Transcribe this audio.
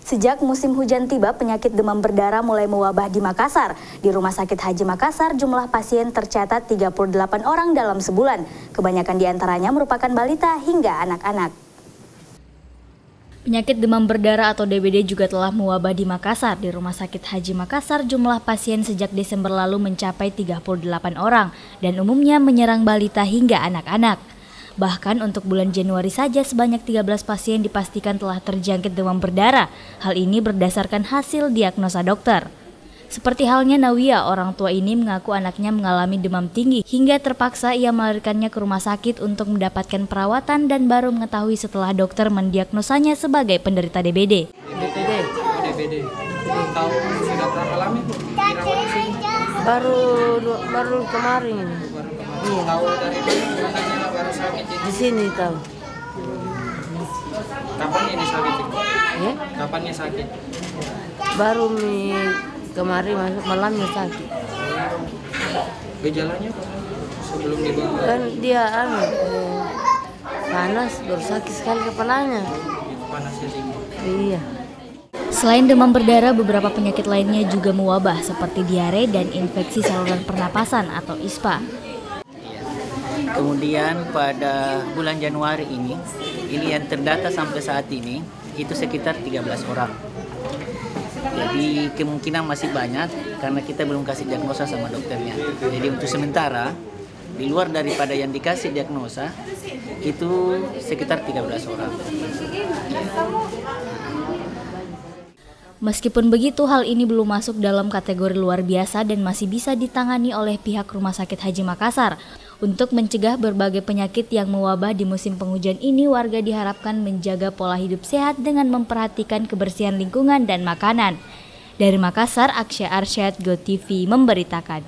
Sejak musim hujan tiba, penyakit demam berdarah mulai mewabah di Makassar. Di Rumah Sakit Haji Makassar, jumlah pasien tercatat 38 orang dalam sebulan. Kebanyakan diantaranya merupakan balita hingga anak-anak. Penyakit demam berdarah atau DBD juga telah mewabah di Makassar. Di Rumah Sakit Haji Makassar, jumlah pasien sejak Desember lalu mencapai 38 orang dan umumnya menyerang balita hingga anak-anak. Bahkan untuk bulan Januari saja sebanyak 13 pasien dipastikan telah terjangkit demam berdarah. Hal ini berdasarkan hasil diagnosa dokter. Seperti halnya Nawia, orang tua ini mengaku anaknya mengalami demam tinggi hingga terpaksa ia melarikannya ke rumah sakit untuk mendapatkan perawatan dan baru mengetahui setelah dokter mendiagnosanya sebagai penderita DBD. DBD. Tahu sudah berapa lama Bu dirawat di sini? Baru kemarin. Iya. Tahu dari mana baru sakit ini? Di sini tahu. Kapan ini sakit? Ya? Kapannya sakit? Baru kemarin masuk malamnya sakit. Gejalanya apa? Sebelum dibawa? Kan dia panas, baru sakit sekali kepalanya. Panasnya tinggi. Iya. Selain demam berdarah, beberapa penyakit lainnya juga mewabah seperti diare dan infeksi saluran pernapasan atau ISPA. Kemudian pada bulan Januari ini yang terdata sampai saat ini itu sekitar 13 orang. Jadi kemungkinan masih banyak karena kita belum kasih diagnosa sama dokternya. Jadi untuk sementara di luar daripada yang dikasih diagnosa itu sekitar 13 orang. Meskipun begitu, hal ini belum masuk dalam kategori luar biasa dan masih bisa ditangani oleh pihak Rumah Sakit Haji Makassar. Untuk mencegah berbagai penyakit yang mewabah di musim penghujan ini, warga diharapkan menjaga pola hidup sehat dengan memperhatikan kebersihan lingkungan dan makanan. Dari Makassar, Aksya Arsyad, GoTV memberitakan.